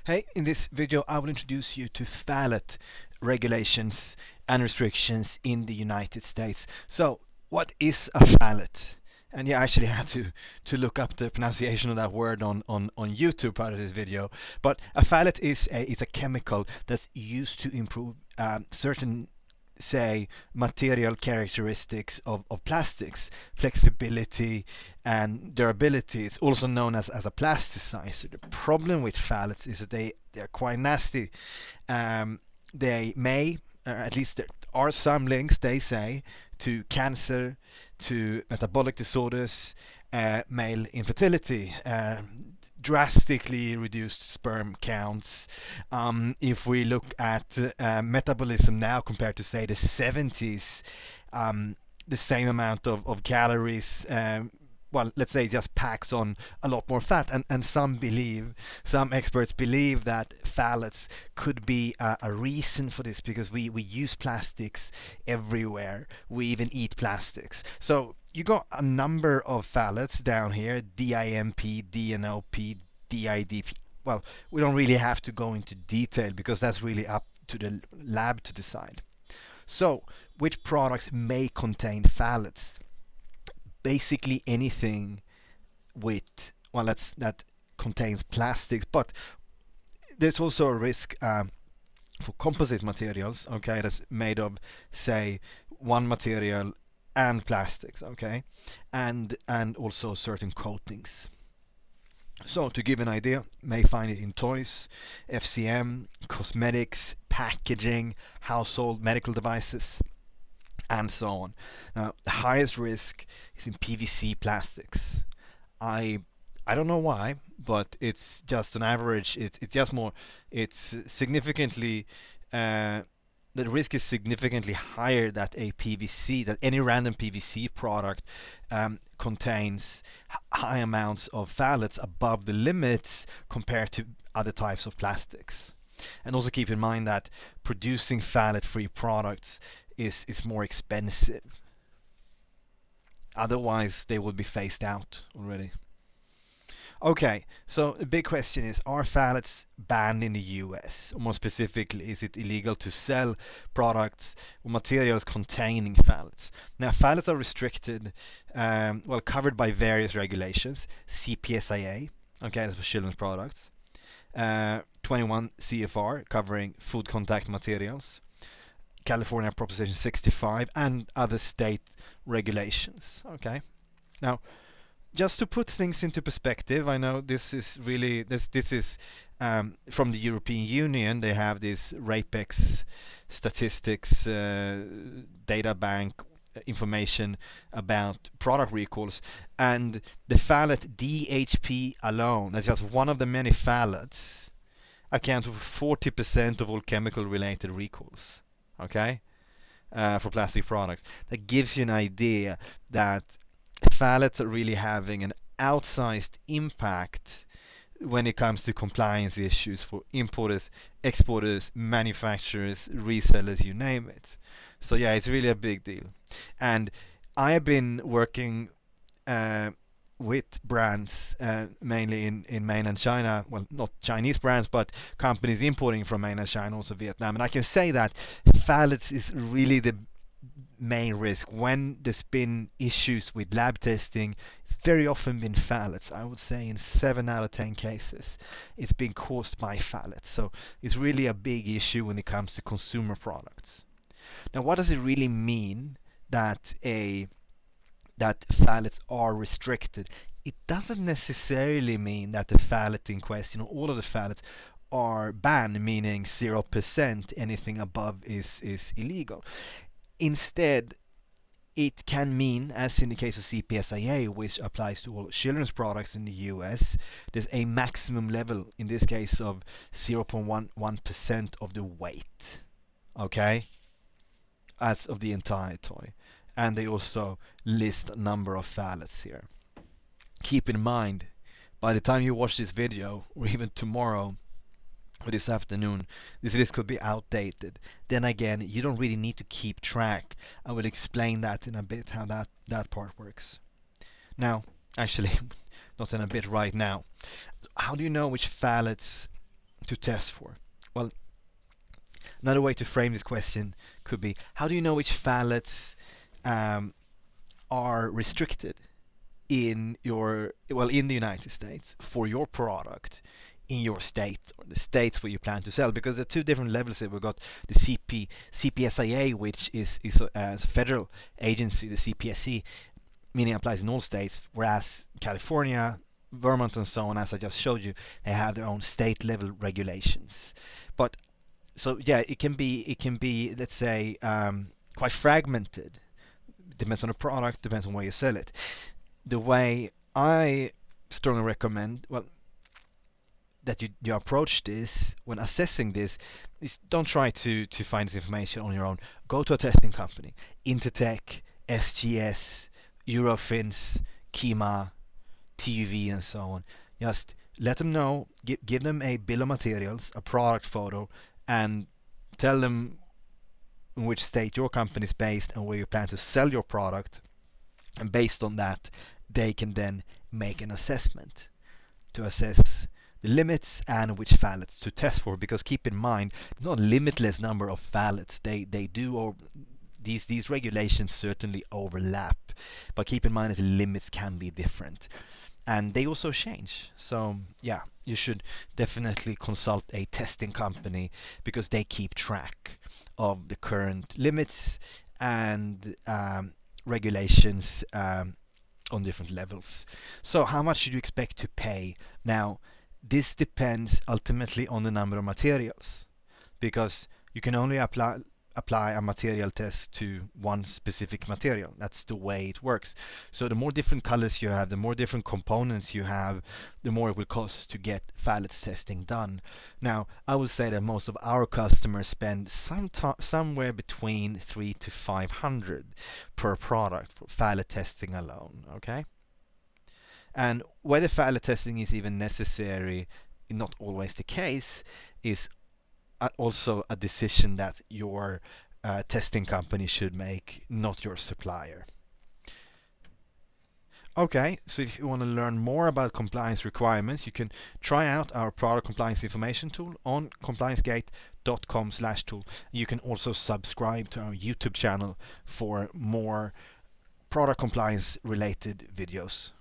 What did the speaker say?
Hey, in this video I will introduce you to phthalate regulations and restrictions in the United States. So, what is a phthalate? And yeah, I actually had to look up the pronunciation of that word on YouTube part of this video. But a phthalate is a chemical that's used to improve certain, say, material characteristics of plastics, flexibility and durability. It's also known as a plasticizer. The problem with phthalates is that they're quite nasty. They may, at least there are some links, they say, to cancer, to metabolic disorders, male infertility, drastically reduced sperm counts. If we look at metabolism now compared to, say, the 70s, the same amount of calories, well, let's say, just packs on a lot more fat. And some experts believe that phthalates could be a reason for this, because we use plastics everywhere. We even eat plastics. So you got a number of phthalates down here: DIMP, DNOP, DIDP. Well, we don't really have to go into detail because that's really up to the lab to decide. So, which products may contain phthalates? Basically anything with, well, that contains plastics, but there's also a risk for composite materials, okay, that's made of, say, one material and plastics, okay, and also certain coatings. So to give an idea, may find it in toys, FCM, cosmetics, packaging, household medical devices, and so on. Now, the highest risk is in PVC plastics. I I don't know why, but it's just an average. It's just more. It's significantly. Uh, the risk is significantly higher that a PVC, that any random PVC product contains high amounts of phthalates above the limits compared to other types of plastics. And also keep in mind that producing phthalate-free products is more expensive. Otherwise, they will be phased out already. Okay, so the big question is, are phthalates banned in the US? Or more specifically, is it illegal to sell products or materials containing phthalates? Now, phthalates are restricted, well, covered by various regulations. CPSIA, okay, that's for children's products. 21 CFR, covering food contact materials. California Proposition 65, and other state regulations. Okay. Now, just to put things into perspective, I know this is really this is from the European Union. They have this RAPEX statistics data bank information about product recalls, and the phthalate DHP alone, that's just one of the many phthalates, accounts for 40% of all chemical related recalls. Okay, for plastic products. That gives you an idea that phthalates are really having an outsized impact when it comes to compliance issues for importers, exporters, manufacturers, resellers, you name it. So yeah, it's really a big deal. And I have been working with brands mainly in mainland China, well, not Chinese brands, but companies importing from mainland China, also Vietnam. And I can say that phthalates is really the main risk. When there's been issues with lab testing, it's very often been phthalates. I would say in 7 out of 10 cases, it's been caused by phthalates. So it's really a big issue when it comes to consumer products. Now, what does it really mean that phthalates are restricted? It doesn't necessarily mean that the phthalate in question, or all of the phthalates, are banned, meaning 0%, anything above is illegal. Instead, it can mean, as in the case of CPSIA, which applies to all children's products in the US, there's a maximum level, in this case, of 0.11% of the weight. Okay? As of the entire toy. And they also list a number of phthalates here. Keep in mind, by the time you watch this video, or even tomorrow, or this afternoon, this list could be outdated. Then again, you don't really need to keep track. I will explain that in a bit, how that part works. Now, actually, not in a bit, right now. How do you know which phthalates to test for? Well, another way to frame this question could be, how do you know which phthalates um, are restricted in the United States for your product in your state or the states where you plan to sell? Because there are two different levels here. We've got the CPSIA, which is a federal agency, the CPSC, meaning applies in all states, whereas California, Vermont, and so on, as I just showed you, they have their own state level regulations. But so yeah, it can be, let's say, quite fragmented. Depends on the product, depends on where you sell it. The way I strongly recommend, well, that you approach this when assessing this is, don't try to find this information on your own. Go to a testing company, Intertech, SGS, Eurofins, Kima, TUV, and so on. Just let them know, give them a bill of materials, a product photo, and tell them in which state your company is based and where you plan to sell your product. And based on that, they can then make an assessment to assess the limits and which phthalates to test for. Because keep in mind, there's not a limitless number of phthalates. They do, or these regulations certainly overlap, but keep in mind that the limits can be different, and they also change. So yeah, you should definitely consult a testing company because they keep track of the current limits and regulations on different levels. So how much should you expect to pay? Now, this depends ultimately on the number of materials, because you can only apply a material test to one specific material. That's the way it works. So the more different colors you have, the more different components you have, the more it will cost to get phthalates testing done. Now, I would say that most of our customers spend somewhere between 3 to 500 per product for phthalate testing alone. Okay, and whether phthalate testing is even necessary, not always the case, is also a decision that your testing company should make, not your supplier. Okay, so if you want to learn more about compliance requirements, you can try out our product compliance information tool on compliancegate.com/tool. You can also subscribe to our YouTube channel for more product compliance related videos.